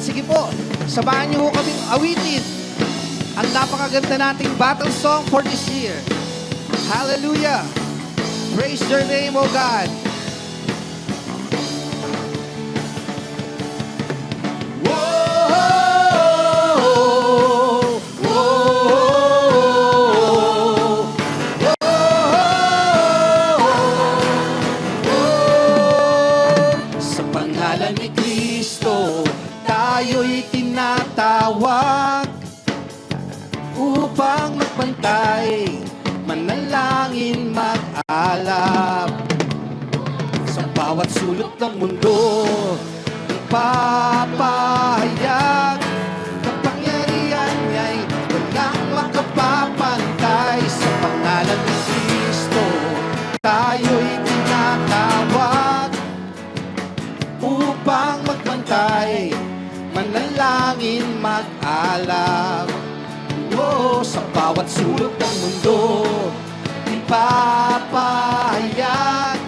Sige po, samahan niyo po kaming awitin ang napakaganda nating battle song for this year. Hallelujah! Praise your name, O God! Tayo'y tinatawag upang magbantay, manalangin, mag-alap sa bawat sulok ng mundo. Ipapahayag kapangyarihan niya'y walang makapapantay. Sa pangalan ni Kristo tayo'y tinatawag upang magbantay, manalangin, mag-alap. Oh, sa bawat sulok ng mundo, ipapahayag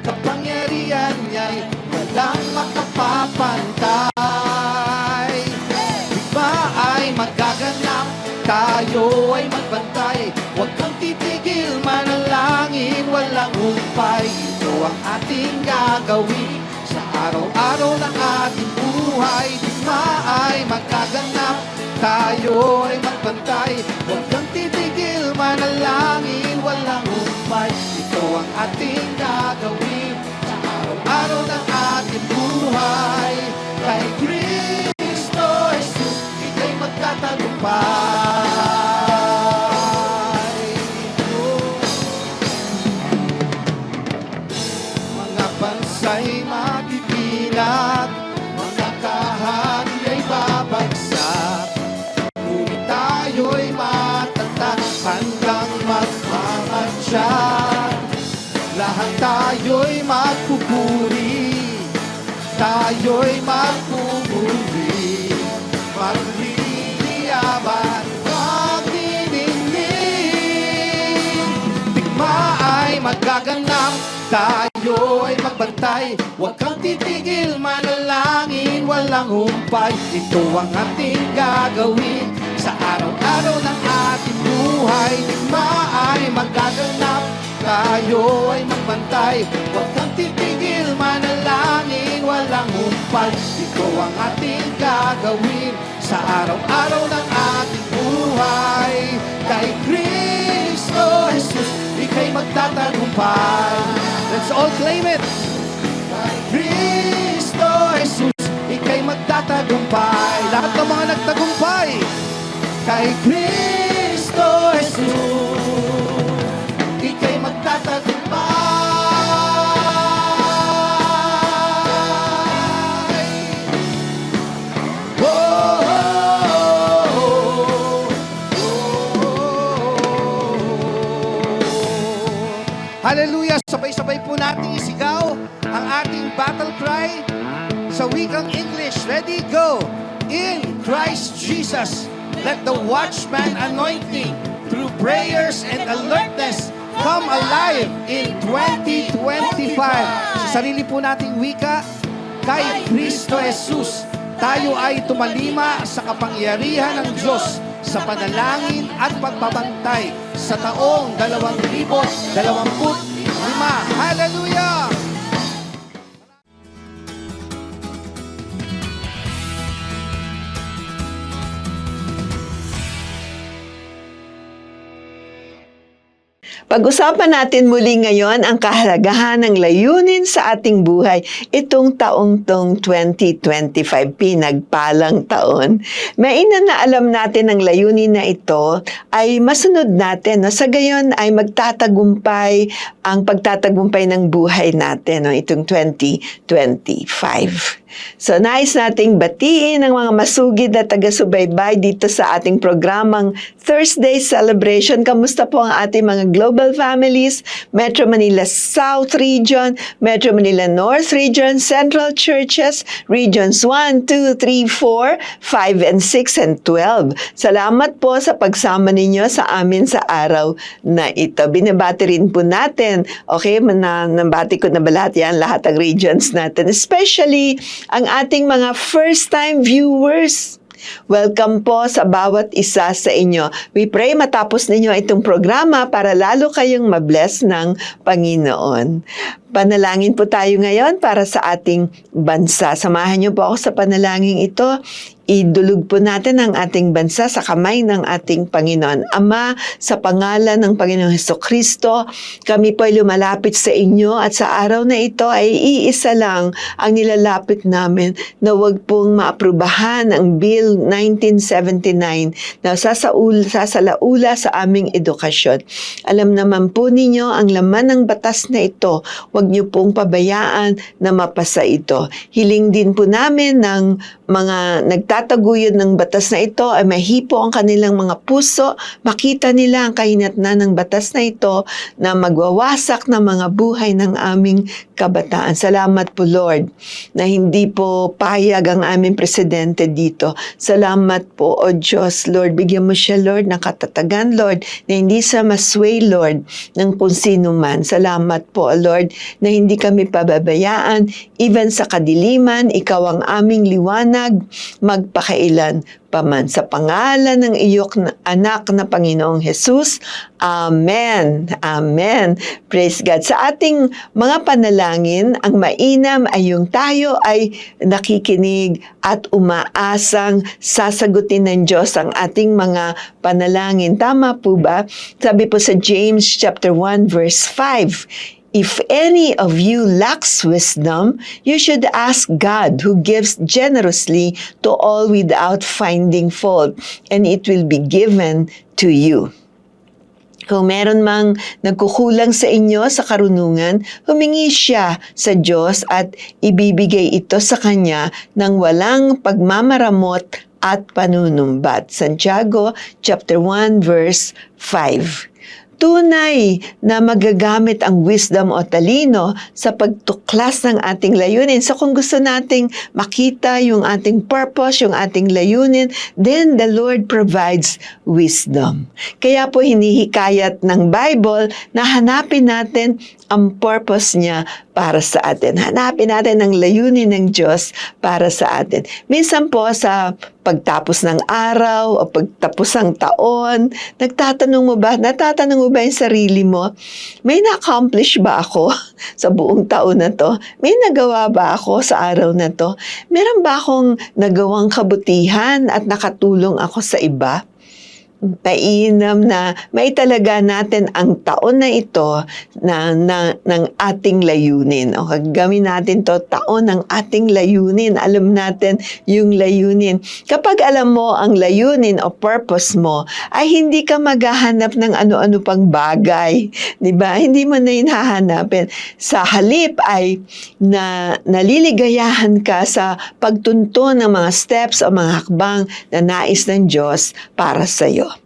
kapangyarihan niya'y walang makapapantay. Digma ay magaganap, tayo ay magbantay. Huwag kang titigil, manalangin, walang humpay. Ito ang ating gagawin sa araw-araw ng ating buhay. Digma ay magaganap, tayo ay magbantay. Huwag kang titigil, manalangin, walang humpay. Ito ang ating gagawin sa araw-araw ng ating buhay. Kay Kristo Jesus, ika'y magtatagumpay. Mga bansa'y magpipinat, mga kahari ay babagsak, ngunit tayo'y matatag, handang magmamatsyag. Lahat tayo'y magpupuri, tayo'y magpupuri, magliliyaban, magdidinig. Digma ay magaganap, tayo ay magbantay. Huwag kang titigil, manalangin, walang humpay. Ito ang ating gagawin sa araw-araw ng ating buhay. Digma ay magaganap, tayo ay magbantay. Huwag kang titigil, manalangin, walang humpay. Ito ang ating gagawin sa araw-araw ng ating buhay. Kay Kristo Jesus, ika'y magtatagumpay. Let's all claim it. Kay Kristo Jesus, ika'y magtatagumpay. Lahat ng mga nagtagumpay. Kay Kristo Jesus, ika'y magtatagumpay. Oh, oh, oh, oh, oh. Hallelujah! Sabay-sabay po natin isigaw ang ating battle cry sa wikang English. Ready, go! In Christ Jesus, let the watchman anointing through prayers and alertness come alive in 2025. Sa sarili po nating wika, kay Kristo Jesus, tayo ay tumalima sa kapangyarihan ng Diyos sa panalangin at pagbabantay sa taong 2025. Hallelujah! Pag-usapan natin muli ngayon ang kahalagahan ng layunin sa ating buhay itong taong 2025, pinagpalang taon. Mainam na alam natin ang layunin na ito ay masunod natin. No? Sa gayon ay magtatagumpay ang pagtatagumpay ng buhay natin itong 2025. So, nais nating batiin ang mga masugid na taga-subaybay dito sa ating programang Thursday Celebration. Kamusta po ang ating mga global families? Metro Manila South Region, Metro Manila North Region, Central Churches, Regions 1, 2, 3, 4, 5, and 6, and 12. Salamat po sa pagsama ninyo sa amin sa araw na ito. Binabati rin po natin, okay, nabati ko na ba lahat yan, lahat ng regions natin, especially ang ating mga first-time viewers. Welcome po sa bawat isa sa inyo. We pray matapos ninyo itong programa para lalo kayong mabless ng Panginoon. Panalangin po tayo ngayon para sa ating bansa. Samahan niyo po ako sa panalangin ito. Idulog po natin ang ating bansa sa kamay ng ating Panginoon. Ama, sa pangalan ng Panginoong Hesukristo, kami po ay lumalapit sa inyo at sa araw na ito ay iisa lang ang nilalapit namin na huwag pong maaprubahan ang Bill 1979 na sasalaula sa aming edukasyon. Alam naman po ninyo ang laman ng batas na ito. Huwag niyo pong pabayaan na mapasa ito. Hiling din po namin ng mga nagtataguyod ng batas na ito ay mahipo ang kanilang mga puso, makita nila ang kahinatnan ng batas na ito na magwawasak ng mga buhay ng aming kabataan. Salamat po Lord na hindi po payag ang aming presidente dito. Salamat po o Diyos Lord, bigyan mo siya Lord ng katatagan Lord na hindi siya masway Lord ng kung sino man. Salamat po Lord na hindi kami pababayaan even sa kadiliman, ikaw ang aming liwanag magpakailan paman. Sa pangalan ng iyong anak na Panginoong Jesus. Amen. Amen. Praise God. Sa ating mga panalangin, ang mainam ay yung tayo ay nakikinig at umaasang sasagutin ng Diyos ang ating mga panalangin. Tama po ba? Sabi po sa James chapter 1 verse 5, if any of you lacks wisdom, you should ask God who gives generously to all without finding fault, and it will be given to you. Kung meron mang nagkukulang sa inyo sa karunungan, humingi siya sa Diyos at ibibigay ito sa Kanya ng walang pagmamaramot at panunumbat. Santiago chapter 1 verse 5. Tunay na magagamit ang wisdom o talino sa pagtuklas ng ating layunin. So kung gusto nating makita yung ating purpose, yung ating layunin, then the Lord provides wisdom. Kaya po hinihikayat ng Bible na hanapin natin ang purpose niya para sa atin. Hanapin natin ang layunin ng Diyos para sa atin. Minsan po sa pagtapos ng araw o pagtapos ng taon, natatanong mo ba yung sarili mo, may na-accomplish ba ako sa buong taon na to? May nagawa ba ako sa araw na to? Meron ba akong nagawang kabutihan at nakatulong ako sa iba? Mainam na may talaga natin ang taon na ito ng ating layunin. O gawin natin to taon ng ating layunin. Alam natin yung layunin. Kapag alam mo ang layunin o purpose mo, ay hindi ka maghahanap ng ano-ano pang bagay. Diba? Hindi mo na yun hahanapin. Sa halip ay naliligayahan ka sa pagtuntun ng mga steps o mga hakbang na nais ng Diyos para sa'yo.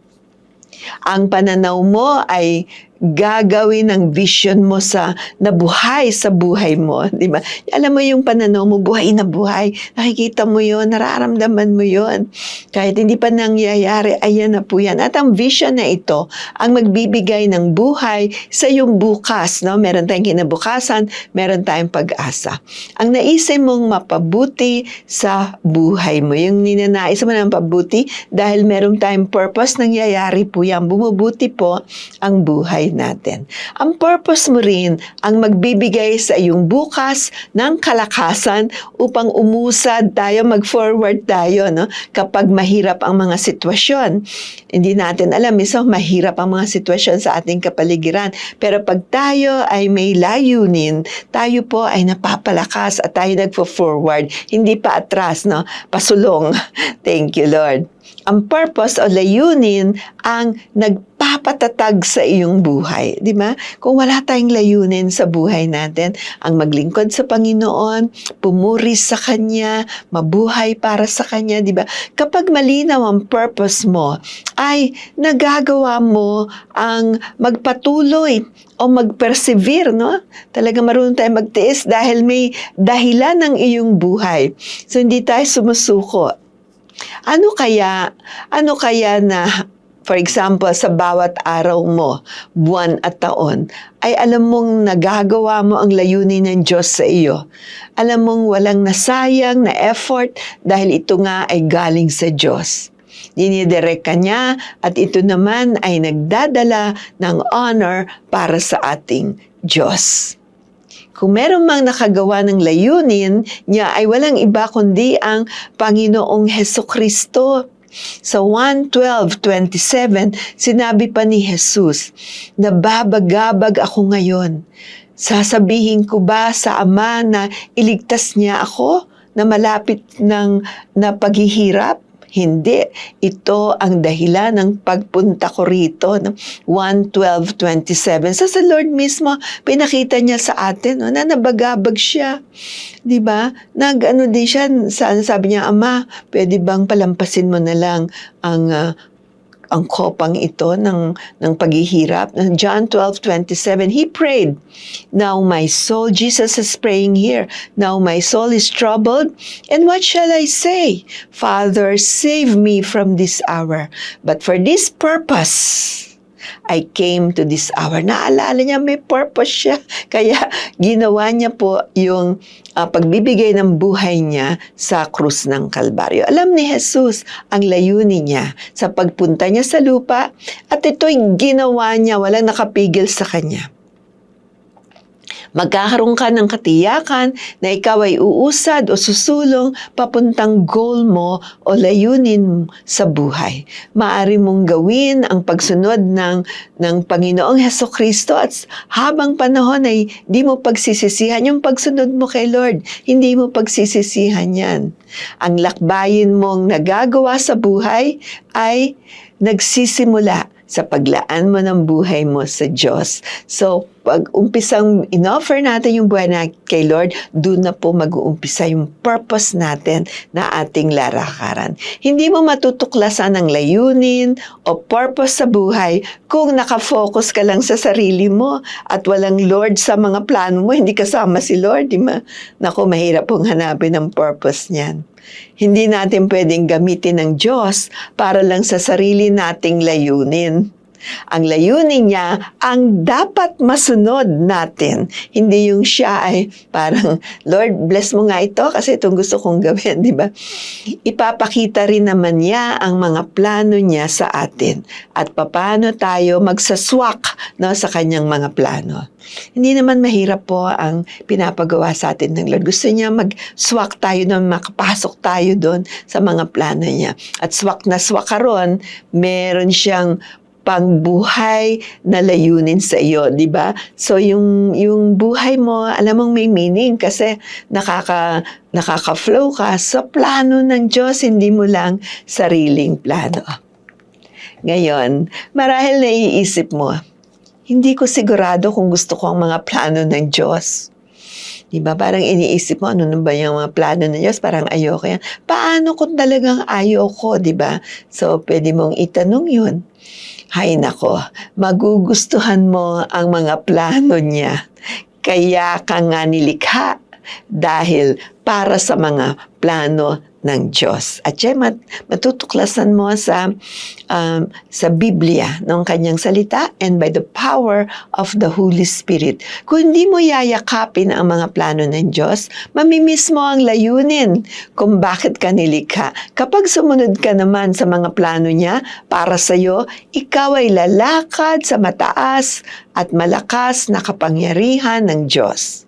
Ang pananaw mo ay gagawin ng vision mo sa nabuhay sa buhay mo, di ba? Alam mo yung pananaw mo, buhay na buhay. Nakikita mo yon, nararamdaman mo yon. Kahit hindi pa nangyayari, ayan na po yan. At ang vision na ito, ang magbibigay ng buhay sa iyong bukas, no? Meron tayong kinabukasan, meron tayong pag-asa. Ang naisip mong mapabuti sa buhay mo, yung ninanais mo ng pabuti, dahil meron tayong purpose, nangyayari po yan. Bumubuti po ang buhay natin. Ang purpose mo rin ang magbibigay sa iyong bukas ng kalakasan upang umusad tayo, mag-forward tayo, no? Kapag mahirap ang mga sitwasyon. Hindi natin alam, minsan mahirap ang mga sitwasyon sa ating kapaligiran. Pero pag tayo ay may layunin, tayo po ay napapalakas at tayo nagfo-forward. Hindi pa atras, no? Pasulong. Thank you, Lord. Ang purpose o layunin ang nagpapatatag sa iyong buhay. Di ba? Kung wala tayong layunin sa buhay natin, ang maglingkod sa Panginoon, pumuri sa Kanya, mabuhay para sa Kanya, di ba? Kapag malinaw ang purpose mo, ay nagagawa mo ang magpatuloy o mag-persevere, no? Talaga marunong tayo magtiis dahil may dahilan ng iyong buhay. So, hindi tayo sumusuko. Ano kaya na For example, sa bawat araw mo, buwan at taon, ay alam mong nagagawa mo ang layunin ng Diyos sa iyo. Alam mong walang nasayang na effort dahil ito nga ay galing sa Diyos. Dinidirect ka niya at ito naman ay nagdadala ng honor para sa ating Diyos. Kung meron mang nakagawa ng layunin niya ay walang iba kundi ang Panginoong Hesukristo. Sa 1:12:27, sinabi pa ni Jesus, "Nababagabag ako ngayon. Sasabihin ko ba sa Ama na iligtas niya ako na malapit na paghihirap? Hindi. Ito ang dahilan ng pagpunta ko rito." 1:12:27. So sa Lord mismo, pinakita niya sa atin na nabagabag siya. Di ba? Nag-ano din siya, sabi niya, "Ama, pwede bang palampasin mo na lang ang kopang ito ng paghihirap?" John 12:27, he prayed, "Now my soul," Jesus is praying here, "now my soul is troubled, and what shall I say? Father, save me from this hour. But for this purpose, I came to this hour." Naalala niya, may purpose siya. Kaya ginawa niya po yung pagbibigay ng buhay niya sa krus ng Kalbaryo. Alam ni Jesus ang layunin niya sa pagpunta niya sa lupa at ito'y ginawa niya, walang nakapigil sa kanya. Magkakaroon ka ng katiyakan na ikaw ay uusad o susulong papuntang goal mo o layunin mo sa buhay. Maaari mong gawin ang pagsunod ng Panginoong Hesukristo at habang panahon ay di mo pagsisisihan yung pagsunod mo kay Lord. Hindi mo pagsisisihan yan. Ang lakbayin mong nagagawa sa buhay ay nagsisimula sa paglaan mo ng buhay mo sa Diyos. So, pag umpisang in-offer natin yung buhay na kay Lord, doon na po mag-uumpisa yung purpose natin na ating larakaran. Hindi mo matutuklasan ang layunin o purpose sa buhay kung nakafocus ka lang sa sarili mo at walang Lord sa mga plano mo, hindi kasama si Lord, di ba? Naku, mahirap pong hanapin ang purpose niyan. Hindi natin pwedeng gamitin ng Diyos para lang sa sarili nating layunin. Ang layunin niya ang dapat masunod natin. Hindi yung siya ay parang, "Lord, bless mo nga ito kasi itong gusto kong gawin," di ba? Ipapakita rin naman niya ang mga plano niya sa atin at paano tayo magsaswak sa kanyang mga plano. Hindi naman mahirap po ang pinapagawa sa atin ng Lord. Gusto niya mag-swak tayo na makapasok tayo doon sa mga plano niya. At swak na swak ka ron, meron siyang pangbuhay na layunin sa iyo, di ba? So yung buhay mo, alam mong may meaning kasi nakaka-flow ka sa plano ng Diyos, hindi mo lang sariling plano. Ngayon, marahil naiisip mo, hindi ko sigurado kung gusto ko ang mga plano ng Diyos. Diba? Parang iniisip mo, ano ba yung mga plano ng Diyos? Parang ayoko yan. Paano kung talagang ayoko, diba? So, pwede mong itanong yun. Hay nako, magugustuhan mo ang mga plano niya. Kaya ka nga nilikha dahil para sa mga plano ng Diyos. At siya matutuklasan mo sa Biblia, ng kanyang salita, and by the power of the Holy Spirit. Kung hindi mo yayakapin ang mga plano ng Diyos, mamimiss mo ang layunin kung bakit ka nilikha. Kapag sumunod ka naman sa mga plano niya para sa iyo, ikaw ay lalakad sa mataas at malakas na kapangyarihan ng Diyos.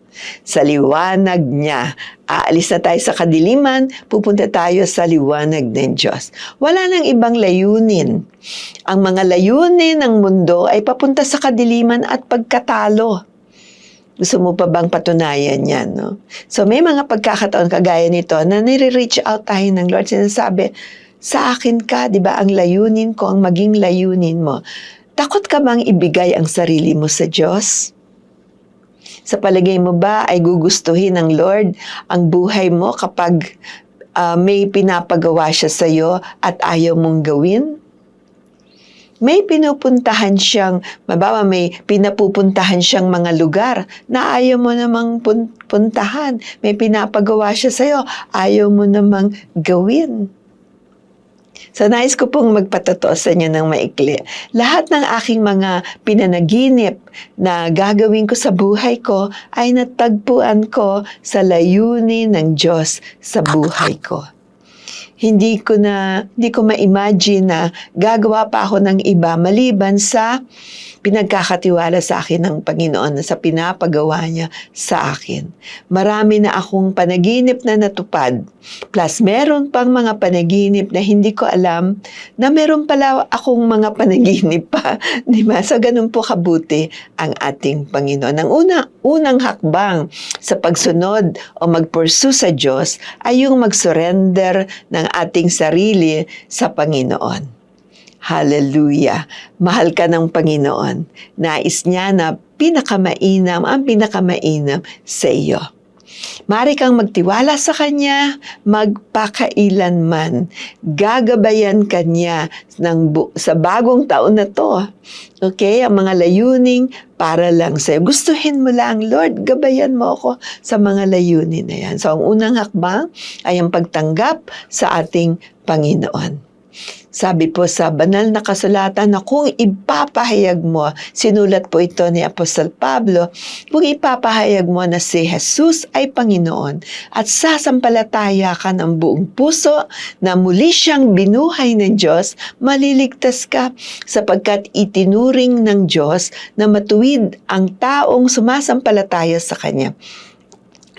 Sa liwanag niya. Aalis na tayo sa kadiliman, pupunta tayo sa liwanag ng Diyos. Wala nang ibang layunin. Ang mga layunin ng mundo ay papunta sa kadiliman at pagkatalo. Gusto mo pa bang patunayan yan? No? So may mga pagkakataon kagaya nito na nire-reach out tayo ng Lord. Sinasabi, sa akin ka, di ba, ang layunin ko, ang maging layunin mo. Takot ka bang ibigay ang sarili mo sa Diyos? Sa palagay mo ba ay gugustuhin ng Lord ang buhay mo kapag may pinapagawa siya sa iyo at ayaw mong gawin? May pinupuntahan siyang, mabawa may pinapupuntahan siyang mga lugar na ayaw mo namang puntahan. May pinapagawa siya sa iyo, ayaw mo namang gawin. So, nais ko pong magpatotoo sa inyo ng maikli. Lahat ng aking mga pinanaginip na gagawin ko sa buhay ko ay natagpuan ko sa layunin ng Diyos sa buhay ko. Hindi ko ma-imagine na gagawa pa ako ng iba maliban sa pinagkakatiwala sa akin ng Panginoon na sa pinapagawa niya sa akin. Marami na akong panaginip na natupad. Plus, meron pang mga panaginip na hindi ko alam na meron pala akong mga panaginip pa. Diba? So, ganun po kabuti ang ating Panginoon. Ang unang hakbang sa pagsunod o mag-pursue sa Diyos ay yung mag-surrender ng ating sarili sa Panginoon. Hallelujah! Mahal ka ng Panginoon. Nais niya na ang pinakamainam sa iyo. Mari kang magtiwala sa Kanya, magpakailanman. Gagabayan Kanya sa bagong taon na to. Okay? Ang mga layuning para lang sa'yo. Gustuhin mo lang, Lord, gabayan mo ako sa mga layunin na yan. So, ang unang hakbang ay ang pagtanggap sa ating Panginoon. Sabi po sa banal na kasulatan na kung ipapahayag mo, sinulat po ito ni Apostol Pablo, kung ipapahayag mo na si Jesus ay Panginoon at sasampalataya ka ng buong puso na muli siyang binuhay ng Diyos, maliligtas ka sapagkat itinuring ng Diyos na matuwid ang taong sumasampalataya sa Kanya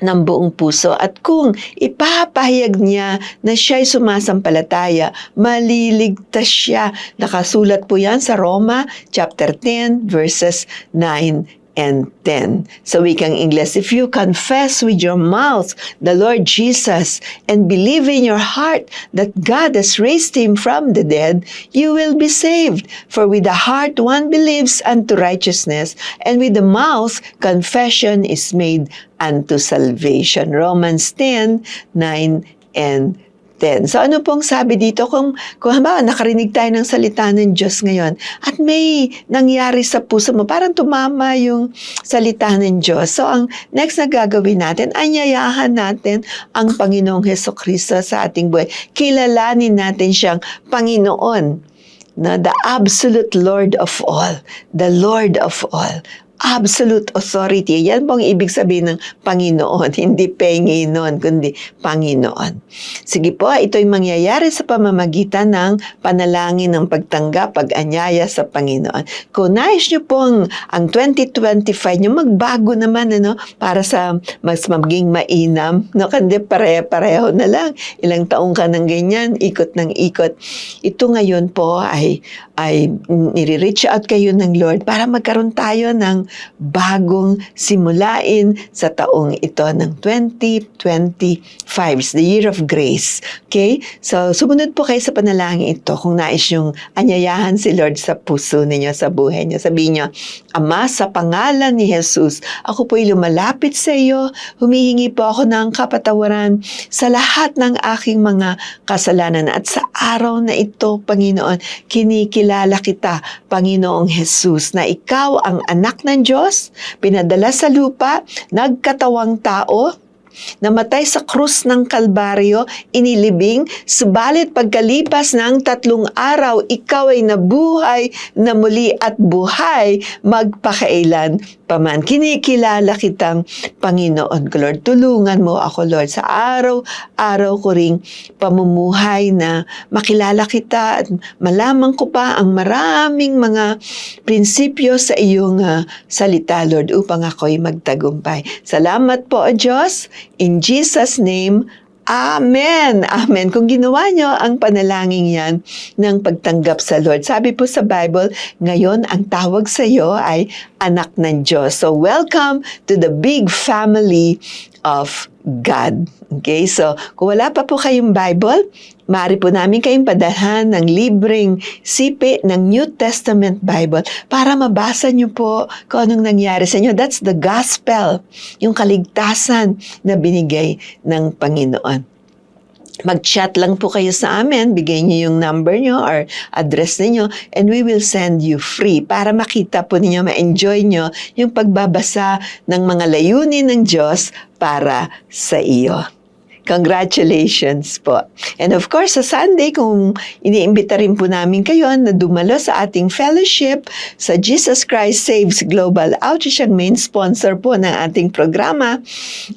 ng buong puso. At kung ipapahayag niya na siya'y sumasampalataya, maliligtas siya. Nakasulat po yan sa Roma chapter 10 verses 9 and 10. Sa wikang Ingles, if you confess with your mouth the Lord Jesus and believe in your heart that God has raised Him from the dead, you will be saved. For with the heart one believes unto righteousness, and with the mouth confession is made unto salvation. Romans 10, 9 and 10. So ano pong sabi dito kung halimbawa nakarinig tayo ng salita ng Diyos ngayon at may nangyari sa puso mo, parang tumama yung salita ng Diyos. So ang next na gagawin natin, anyayahan natin ang Panginoong Hesukristo sa ating buhay. Kilalanin natin siyang Panginoon, na the absolute Lord of all, the Lord of all. Absolute authority. Yan pong ibig sabihin ng Panginoon. Hindi Panginoon, kundi Panginoon. Sige po, ito'y mangyayari sa pamamagitan ng panalangin ng pagtanggap, pag-anyaya sa Panginoon. Kung nais nyo pong ang 2025 nyo, magbago naman, para sa mas maging mainam, kundi pare-pareho na lang. Ilang taong ka ng ganyan, ikot ng ikot. Ito ngayon po ay nire-reach out kayo ng Lord para magkaroon tayo ng bagong simulain sa taong ito ng 2025. It's the year of grace. Okay? So, sumunod po kayo sa panalangin ito kung nais yung anyayahan si Lord sa puso ninyo, sa buhay niyo. Sabihin niyo, Ama, sa pangalan ni Jesus, ako po'y lumalapit sa iyo. Humihingi po ako ng kapatawaran sa lahat ng aking mga kasalanan. At sa araw na ito, Panginoon, kinikilala kita, Panginoong Jesus, na ikaw ang anak ng Diyos, pinadala sa lupa, nagkatawang tao, namatay sa krus ng Kalbaryo, inilibing, subalit pagkalipas ng 3 araw, ikaw ay nabuhay na muli at buhay magpakailan paman. Kinikilala kitang Panginoon ko, Lord. Tulungan mo ako, Lord, sa araw-araw ko ring pamumuhay na makilala kita at malaman ko pa ang maraming mga prinsipyo sa iyong salita, Lord, upang ako'y magtagumpay. Salamat po, O Diyos. In Jesus' name, Amen! Amen! Kung ginawa nyo ang panalangin yan ng pagtanggap sa Lord, sabi po sa Bible, ngayon ang tawag sa iyo ay anak ng Diyos. So, welcome to the big family of God. Okay? So, kung wala pa po kayong Bible, maaari po namin kayong padalhan ng libreng sipi ng New Testament Bible para mabasa nyo po kung anong nangyari sa inyo. That's the gospel, yung kaligtasan na binigay ng Panginoon. Mag-chat lang po kayo sa amin, bigay niyo yung number niyo or address niyo, and we will send you free para makita po ninyo, ma-enjoy niyo yung pagbabasa ng mga layunin ng Diyos para sa iyo. Congratulations po. And of course, sa Sunday, kung iniimbita rin po namin kayo na dumalo sa ating fellowship sa Jesus Christ Saves Global Outreach, ang main sponsor po ng ating programa,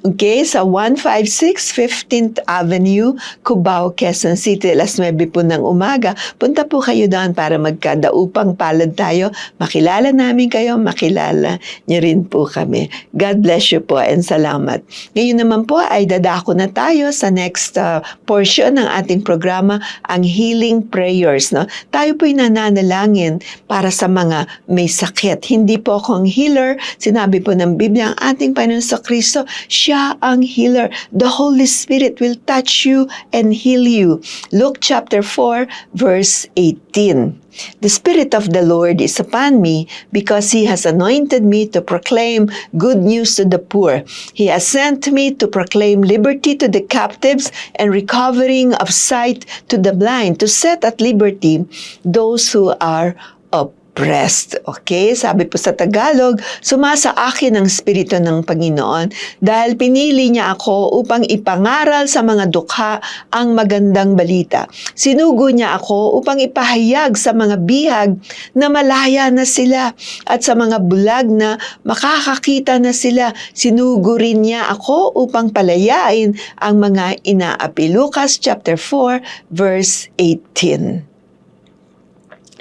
okay, sa 156 15th Avenue, Cubao, Quezon City, alas 9 po ng umaga. Punta po kayo doon para magkadaupang palad tayo. Makilala namin kayo, makilala niyo rin po kami. God bless you po and salamat. Ngayon naman po ay dadako na tayo sa next portion ng ating programa, ang healing prayers. No? Tayo po'y nananalangin para sa mga may sakit. Hindi po ako ang healer. Sinabi po ng Biblia, ang ating Panginoon sa Kristo, siya ang healer. The Holy Spirit will touch you and heal you. Luke chapter 4, verse 18. The Spirit of the Lord is upon me because He has anointed me to proclaim good news to the poor. He has sent me to proclaim liberty to the captives and recovering of sight to the blind, to set at liberty those who are oppressed. Okay? Sabi po sa Tagalog, sumasa akin ang Espiritu ng Panginoon dahil pinili niya ako upang ipangaral sa mga dukha ang magandang balita. Sinugo niya ako upang ipahayag sa mga bihag na malaya na sila at sa mga bulag na makakakita na sila. Sinugo rin niya ako upang palayain ang mga inaapi. Lucas chapter 4 verse 18.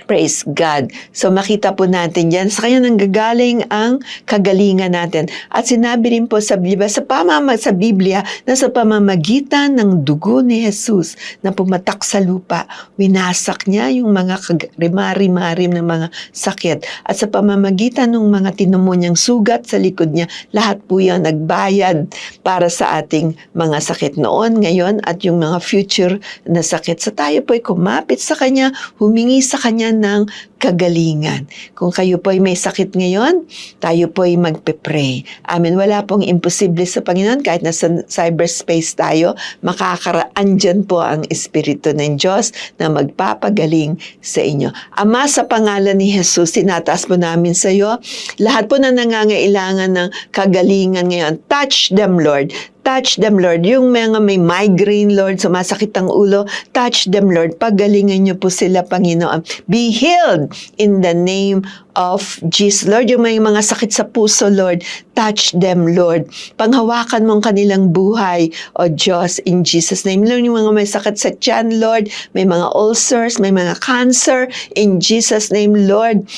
Praise God. So makita po natin yan. Sa kanya nanggagaling ang kagalingan natin. At sinabi rin po sa Biblia, sa Biblia na sa pamamagitan ng dugo ni Jesus na pumatak sa lupa, winasak niya yung mga rimari-marim ng mga sakit. At sa pamamagitan ng mga tinumo niyang sugat sa likod niya, lahat po yan nagbayad para sa ating mga sakit noon, ngayon, at yung mga future na sakit. So tayo po ay kumapit sa kanya, humingi sa kanya ng kagalingan. Kung kayo po ay may sakit ngayon, tayo po ay magpe-pray. Amen. Wala pong imposible sa Panginoon. Kahit nasa cyberspace tayo, makakaraan dyan po ang Espiritu ng Diyos na magpapagaling sa inyo. Ama, sa pangalan ni Jesus, tinataas po namin sa iyo lahat po na nangangailangan ng kagalingan ngayon. Touch them, Lord. Touch them, Lord. Yung mga may migraine, Lord, sumasakit ang ulo, touch them, Lord. Pagalingan niyo po sila, Panginoon. Be healed in the name of Jesus. Lord, yung may mga sakit sa puso, Lord, touch them, Lord. Panghawakan mo ang kanilang buhay, O Diyos, in Jesus' name. Lord, yung mga may sakit sa tiyan, Lord, may mga ulcers, may mga cancer, in Jesus' name, Lord,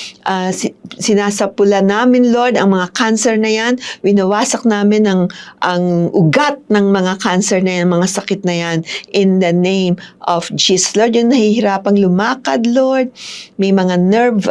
sinasapula namin, Lord, ang mga cancer na yan. Winawasak namin ang ugat ng mga cancer na yan, mga sakit na yan, in the name of Jesus. Lord, yung nahihirapang lumakad, Lord, may mga nerve,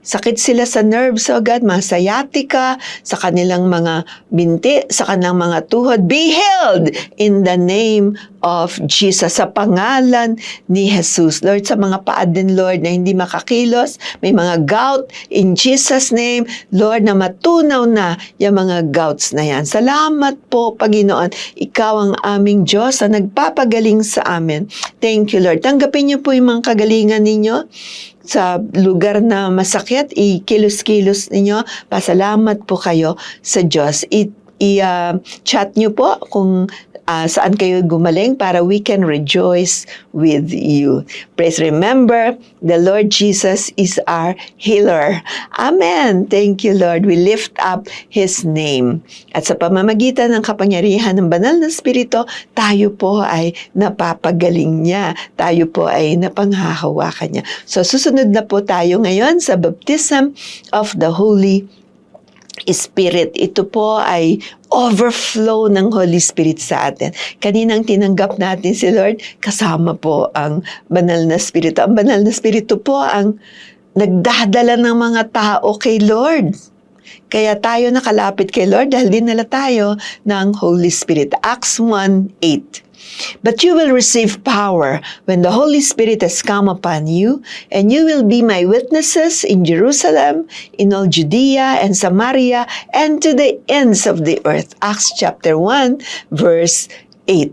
sakit sila sa nerves, O God, mga sciatica, sa kanilang mga binti, sa kanilang mga tuhod, be healed in the name of Jesus, sa pangalan ni Jesus. Lord, sa mga paa din, Lord, na hindi makakilos, may mga gout, in Jesus' name, Lord, na matunaw na yung mga gouts na yan. Salamat po, Panginoon. Ikaw ang aming Diyos na nagpapagaling sa amin. Thank you, Lord. Tanggapin niyo po yung mga kagalingan ninyo sa lugar na masakit, i-kilos-kilos ninyo. Pasalamat po kayo sa Diyos. I-chat nyo po kung saan kayo gumaling para we can rejoice with you. Please remember, the Lord Jesus is our healer. Amen. Thank you, Lord. We lift up His name. At sa pamamagitan ng kapangyarihan ng banal na Espiritu, tayo po ay napapagaling niya. Tayo po ay napanghahawakan niya. So, susunod na po tayo ngayon sa baptism of the Holy Spirit. Ito po ay overflow ng Holy Spirit sa atin. Kaninang tinanggap natin si Lord, kasama po ang banal na Espiritu. Ang banal na Espiritu po ang nagdadala ng mga tao kay Lord. Kaya tayo nakalapit kay Lord dahil dinala tayo ng Holy Spirit. Acts 1:8. But you will receive power when the Holy Spirit has come upon you, and you will be my witnesses in Jerusalem, in all Judea and Samaria, and to the ends of the earth. Acts chapter 1, verse 8.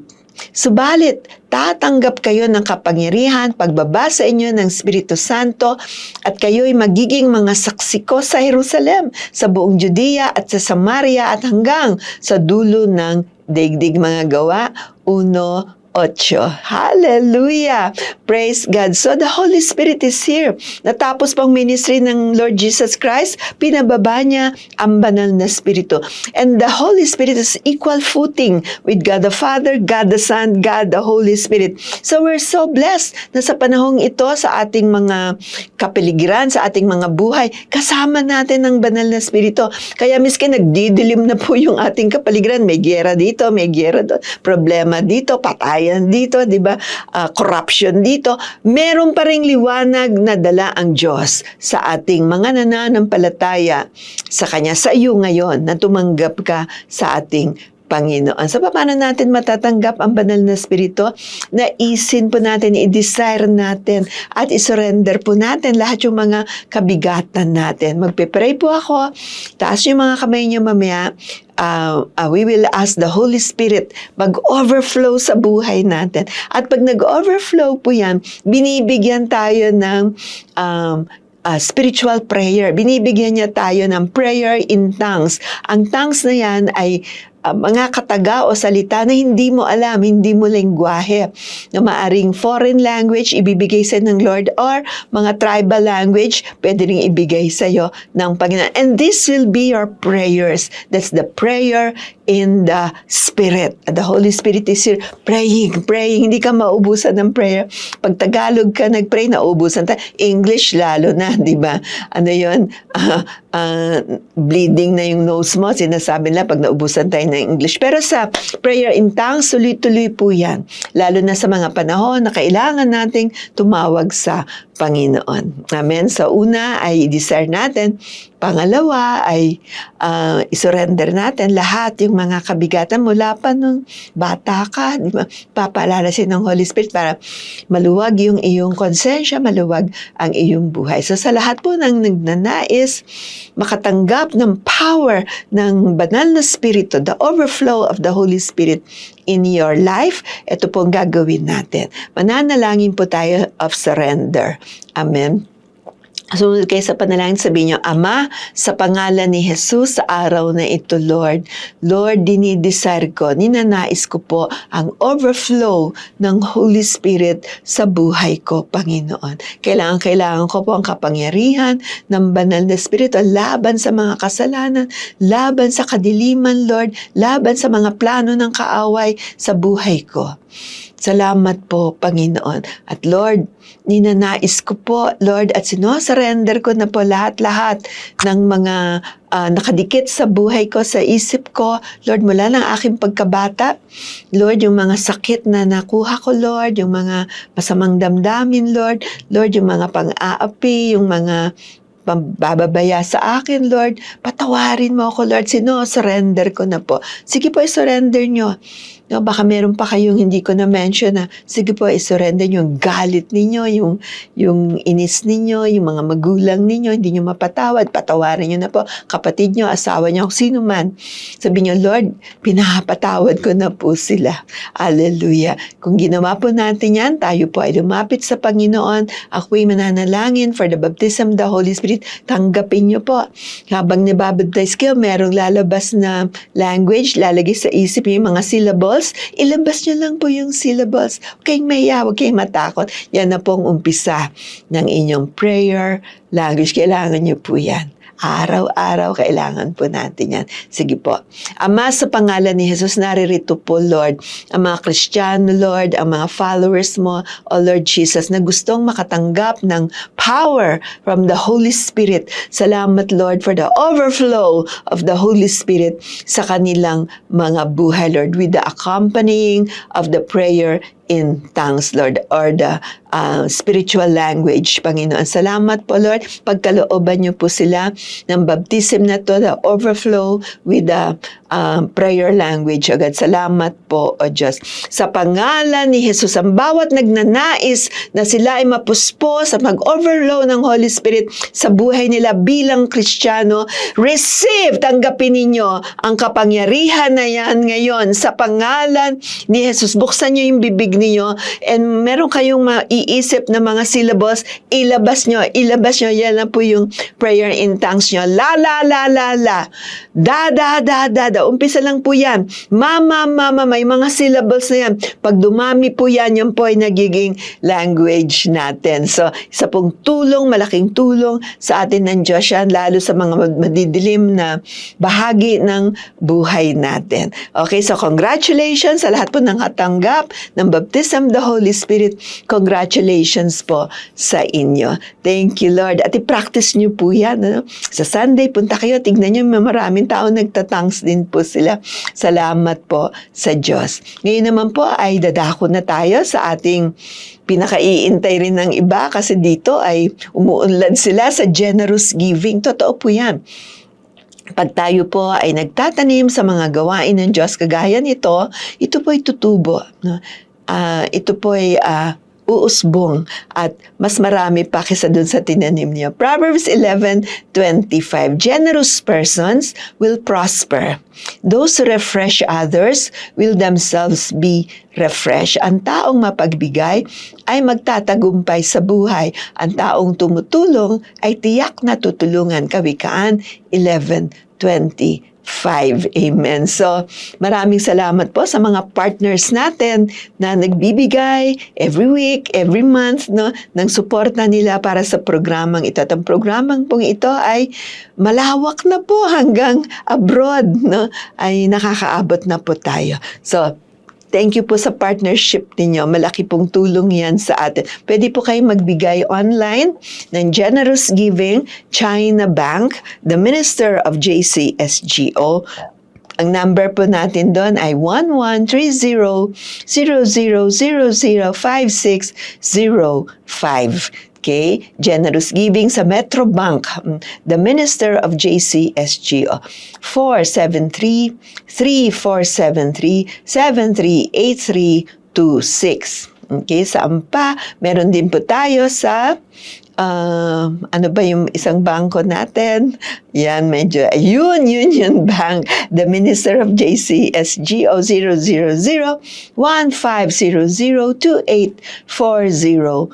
Subalit, tatanggap kayo ng kapangyarihan pagbaba sa inyo ng Espiritu Santo at kayo'y magiging mga saksi ko sa Jerusalem, sa buong Judea at sa Samaria at hanggang sa dulo ng daigdig. Mga Gawa Hallelujah! Praise God. So the Holy Spirit is here. Natapos pang ministry ng Lord Jesus Christ, pinababa niya ang banal na Espiritu. And the Holy Spirit is equal footing with God the Father, God the Son, God the Holy Spirit. So we're so blessed na sa panahong ito, sa ating mga kapaligiran, sa ating mga buhay, kasama natin ang banal na Espiritu. Kaya miski nagdidilim na po yung ating kapaligiran, may giyera dito, may giyera doon, problema dito, patayan dito, di ba? Corruption dito. Meron pa ring liwanag na dala ang Diyos sa ating mga nananampalataya sa Kanya, sa iyo ngayon, na tumanggap ka sa ating Panginoon. So, paano natin matatanggap ang banal na Espiritu? Naisin po natin, i-desire natin, at isurrender po natin lahat yung mga kabigatan natin. Magpe-pray po ako. Taas yung mga kamay niyo mamaya. We will ask the Holy Spirit mag-overflow sa buhay natin. At pag nag-overflow po yan, binibigyan tayo ng spiritual prayer. Binibigyan niya tayo ng prayer in tongues. Ang tongues na yan ay mga kataga o salita na hindi mo alam, hindi mo lengguwahe, na maaring foreign language ibibigay sa ng Lord, or mga tribal language pwede rin ibigay sa iyo ng Panginoon. And this will be your prayers. That's the prayer in the Spirit. The Holy Spirit is here praying. Hindi ka maubusan ng prayer. Pag Tagalog ka nag-pray, naubusan tayo. English lalo na, di ba? Ano yun? Bleeding na yung nose mo. Sinasabi nila pag naubusan tayo ng English. Pero sa prayer in tongues, tuloy-tuloy po yan. Lalo na sa mga panahon na kailangan nating tumawag sa Panginoon. Amen. Sa una ay i-desire natin. Pangalawa ay isurrender natin lahat yung mga kabigatan mula pa nung bata ka. Di ba? Papalalasin ng Holy Spirit para maluwag yung iyong konsensya, maluwag ang iyong buhay. So sa lahat po ng nagnanais makatanggap ng power ng banal na Espiritu, the overflow of the Holy Spirit in your life, ito po ang gagawin natin. Mananalangin po tayo of surrender. Amen. Sumunod kayo sa panalangin, sabihin niyo, Ama, sa pangalan ni Jesus, sa araw na ito, Lord, dinidesire ko, ninanais ko po ang overflow ng Holy Spirit sa buhay ko, Panginoon. Kailangan ko po ang kapangyarihan ng banal na Espiritu laban sa mga kasalanan, laban sa kadiliman, Lord, laban sa mga plano ng kaaway sa buhay ko. Salamat po, Panginoon. At Lord, ninanais ko po, Lord, at sino-surrender ko na po lahat-lahat ng mga nakadikit sa buhay ko, sa isip ko, Lord, mula ng aking pagkabata, Lord, yung mga sakit na nakuha ko, Lord, yung mga masamang damdamin, Lord, yung mga pang-aapi, yung mga pambababaya sa akin, Lord, patawarin mo ako, Lord, sino-surrender ko na po. Sige po, i-surrender nyo. No, baka meron pa kayong hindi ko na-mention na, sige po, isurrender nyo yung galit ninyo, yung inis ninyo, yung mga magulang ninyo, hindi nyo mapatawad, patawarin nyo na po, kapatid nyo, asawa nyo, sino man. Sabi nyo, Lord, pinapatawad ko na po sila. Hallelujah. Kung ginawa po natin yan, tayo po ay lumapit sa Panginoon, ako'y mananalangin for the baptism of the Holy Spirit, tanggapin nyo po. Habang nababaptize kayo, merong lalabas na language, lalagay sa isip nyo yung mga syllables, ilabas nyo lang po yung syllables. Huwag kayong mahiya, huwag kayong matakot. Yan na pong umpisa ng inyong prayer language. Kailangan nyo po yan. Araw-araw, kailangan po natin yan. Sige po. Ama, sa pangalan ni Jesus, naririto po, Lord, ang mga Kristiyano, Lord, ang mga followers mo, O Lord Jesus, na gustong makatanggap ng power from the Holy Spirit. Salamat, Lord, for the overflow of the Holy Spirit sa kanilang mga buhay, Lord, with the accompanying of the prayer in tongues, Lord, or the spiritual language, Panginoon. Salamat po, Lord. Pagkalooban niyo po sila ng baptism na to, the overflow with the prayer language. Agad, salamat po, O Diyos. Sa pangalan ni Jesus, ang bawat nagnanais na sila ay mapuspo sa mag-overflow ng Holy Spirit sa buhay nila bilang Kristiyano, receive, tanggapin ninyo ang kapangyarihan na yan ngayon. Sa pangalan ni Jesus, buksan niyo yung bibig bibig niyo, and meron kayong maiisip na mga syllables, ilabas nyo. Yan na po yung prayer in tongues nyo. La, la, la, la, la. Da, da, da, da, da. Umpisa lang po yan. Mama, mama, may mga syllables na yan. Pag dumami po yan po ay nagiging language natin. So, isa pong tulong, malaking tulong sa atin ng Diyos yan, lalo sa mga madidilim na bahagi ng buhay natin. Okay, so congratulations sa lahat po ng katanggap ng baptism of the Holy Spirit. Congratulations po sa inyo. Thank you, Lord. At i-practice nyo po yan. Ano? Sa Sunday, punta kayo, tignan nyo, maraming tao nagtatangs din po sila. Salamat po sa Diyos. Ngayon naman po ay dadako na tayo sa ating pinakaiintay rin ng iba kasi dito ay umuunlad sila sa generous giving. Totoo po yan. Pag tayo po ay nagtatanim sa mga gawain ng Diyos, kagaya nito, ito po ay tutubo. No? Ito po ay uusbong at mas marami pa kaysa dun sa tinanim niyo. Proverbs 11:25. Generous persons will prosper. Those who refresh others will themselves be refreshed. Ang taong mapagbigay ay magtatagumpay sa buhay. Ang taong tumutulong ay tiyak na tutulungan. Kawikaan 11:25. Amen. So, maraming salamat po sa mga partners natin na nagbibigay every week, every month, no, ng suporta nila para sa programang ito. At ang programang pong ito ay malawak na po hanggang abroad, no, ay nakakaabot na po tayo. So, thank you po sa partnership ninyo. Malaki pong tulong yan sa atin. Pwede po kayong magbigay online ng Generous Giving, China Bank, the Minister of JCSGO. Ang number po natin doon ay 1130-00005605. Okay? Generous Giving sa Metro Bank, the Minister of JCSGO, 473-3473-738326. Okay? Sa AMPA, meron din po tayo sa ano ba yung isang bangko natin? Yan, medyo, ayun, Union Bank, the Minister of JCSGO 000-1500-2840.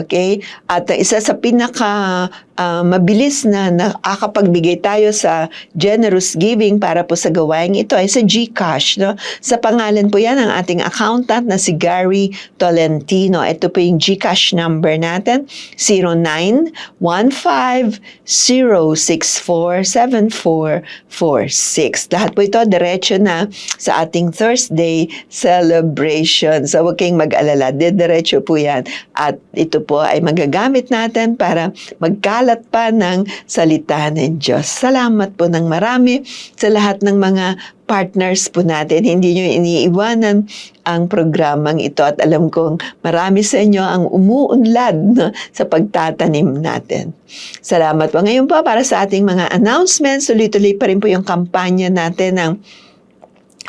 Okay? At isa sa pinaka mabilis na nakakapagbigay tayo sa generous giving para po sa gawain ito ay sa GCash. No? Sa pangalan po yan ng ating accountant na si Gary Tolentino. Ito po yung GCash number natin, 0915-064-7446. Lahat po ito diretso na sa ating Thursday celebration. So huwag kayong mag-alala, diretso po yan. At ito po ay magagamit natin para magkalat pa ng salita ng Diyos. Salamat po ng marami sa lahat ng mga partners po natin. Hindi nyo iniiwanan ang programang ito at alam kong marami sa inyo ang umuunlad, no, sa pagtatanim natin. Salamat po. Ngayon po para sa ating mga announcements, tuloy-tuloy pa rin po yung kampanya natin ng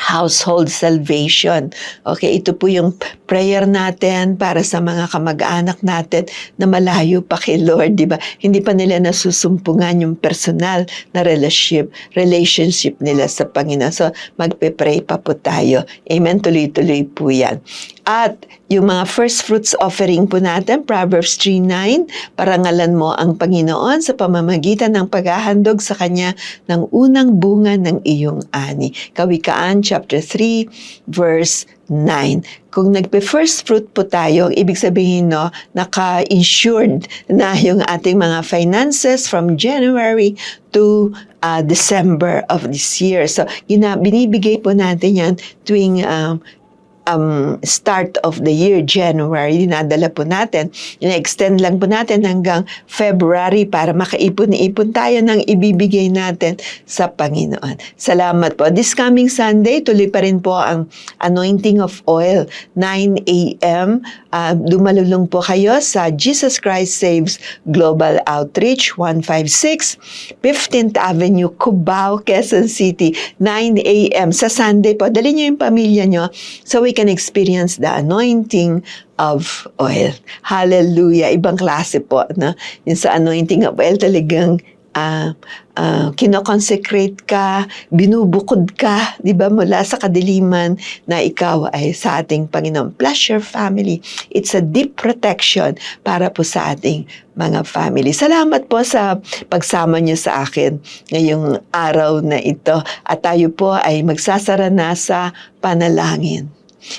Household Salvation. Okay, ito po yung prayer natin para sa mga kamag-anak natin na malayo pa kay Lord, di ba? Hindi pa nila nasusumpungan yung personal na relationship nila sa Panginoon. So, magpe-pray pa po tayo. Amen, tuloy-tuloy po yan. At yung mga first fruits offering po natin, Proverbs 3:9, parangalan mo ang Panginoon sa pamamagitan ng paghahandog sa Kanya ng unang bunga ng iyong ani. Kawikaan chapter 3, verse 9. Kung nagpe-first fruit po tayo, ibig sabihin, no, naka-insured na yung ating mga finances from January to December of this year. So, binibigay po natin yan tuwing start of the year, January, dinadala po natin. Ina-extend lang po natin hanggang February para makaipon-ipon tayo ng ibibigay natin sa Panginoon. Salamat po. This coming Sunday, tuloy pa rin po ang anointing of oil, 9 a.m. Dumalulong po kayo sa Jesus Christ Saves Global Outreach, 156 15th Avenue, Cubao, Quezon City, 9 a.m. Sa Sunday po. Dali nyo yung pamilya nyo so we can experience the anointing of oil. Hallelujah! Ibang klase po. No? Yung sa anointing of oil talagang kinoconsecrate ka, binubukod ka, di ba, mula sa kadiliman na ikaw ay sa ating Panginoon. Plus your family. It's a deep protection para po sa ating mga family. Salamat po sa pagsama niyo sa akin ngayong araw na ito. At tayo po ay magsasara na sa panalangin.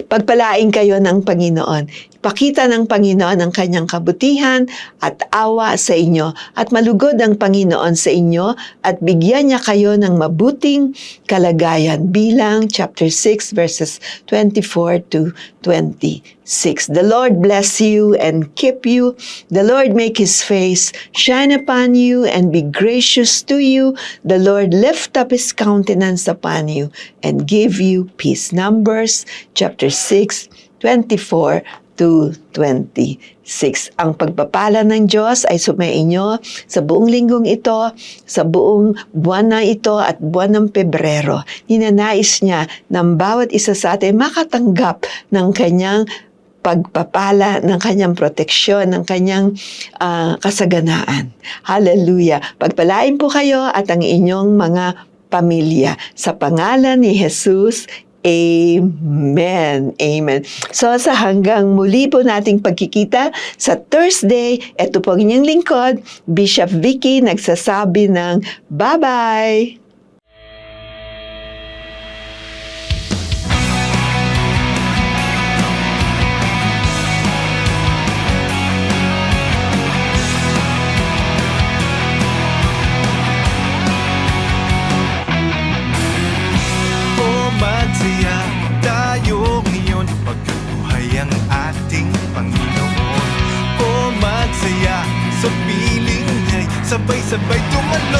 Pagpalain kayo ng Panginoon. Ipakita ng Panginoon ang kanyang kabutihan at awa sa inyo at malugod ang Panginoon sa inyo at bigyan niya kayo ng mabuting kalagayan. Bilang chapter 6 verses 24 to 26. The Lord bless you and keep you. The Lord make His face shine upon you and be gracious to you. The Lord lift up His countenance upon you and give you peace. Numbers chapter 6, 24 to 26. Ang pagpapala ng Diyos ay sumainyo sa buong linggong ito, sa buong buwan na ito at buwan ng Pebrero. Ninanais niya ng bawat isa sa atin makatanggap ng kanyang pagpapala, ng kanyang proteksyon, ng kanyang kasaganaan. Hallelujah! Pagpalain po kayo at ang inyong mga pamilya. Sa pangalan ni Jesus, Amen. Amen. So sa hanggang muli po nating pagkikita sa Thursday, ito po ang inyong lingkod, Bishop Vicky, nagsasabi ng bye-bye! Magsaya tayo ngayon, pagkabuhay ang ating Panginoon. O magsaya sa piling niya'y sabay-sabay tumalon.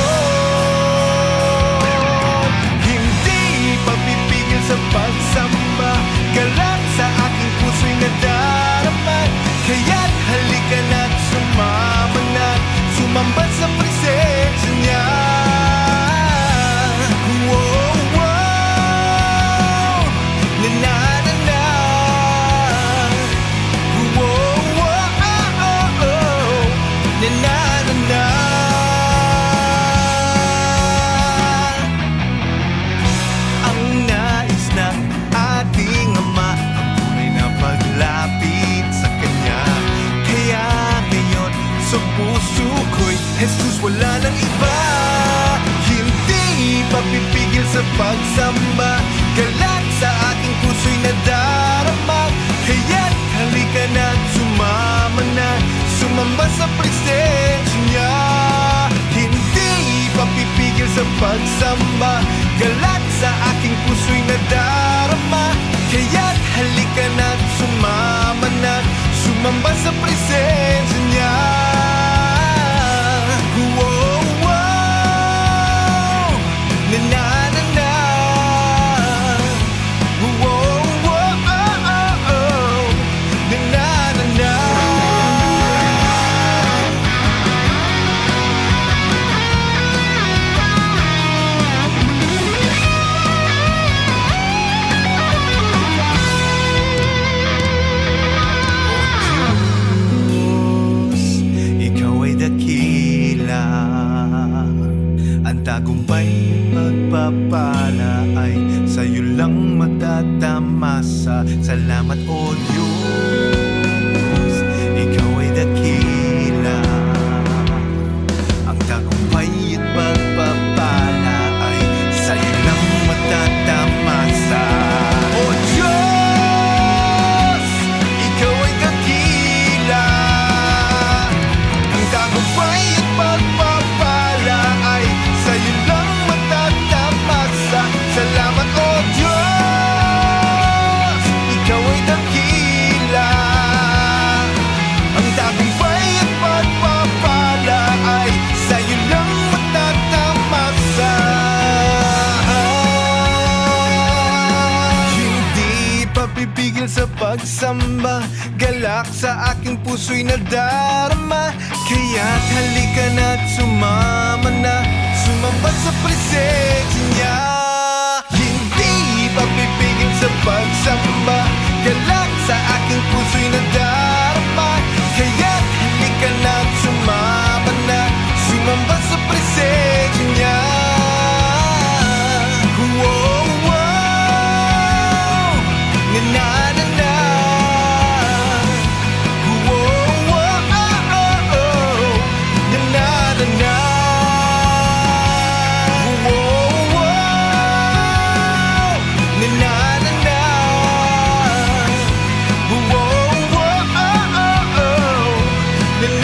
Hindi papipigil sa pagsamba, galak sa aking puso'y nadarama. Kaya't halika na't sumama na, sumamba sa presensya niya. Jesus, wala nang iba. Hindi papipigil sa pagsamba, galak sa aking puso'y nadarama. Kaya't halika na't sumama na, sumamba sa presensya niya. Hindi papipigil sa pagsamba, galak sa aking puso'y nadarama. Kaya't halika na't sumama na, sumamba sa presensya niya. Tagumpay, pagpapala ay sa'yo lang matatamasa. Salamat o Diyos, ikaw ay dakila. Ang tagumpay at pagpapala ay sa'yo lang matatamasa. O Diyos, ikaw ay dakila. Ang tagumpay at pagpapala ay sa'yo lang matatamasa. Salamat o Diyos, ikaw ay dakila. Ang tagumpay at pagpapala ay sa'yo lang matatamasa. Hindi papipigil sa pagsamba, galak sa aking puso'y nadarama. Kaya't halika na't sumama na, sumamba sa presensya niya. Hindi papipigil sa pagsamba, galak sa aking puso'y nadarama. Kaya't halika na't sumama na, sumamba sa presensya Whoa,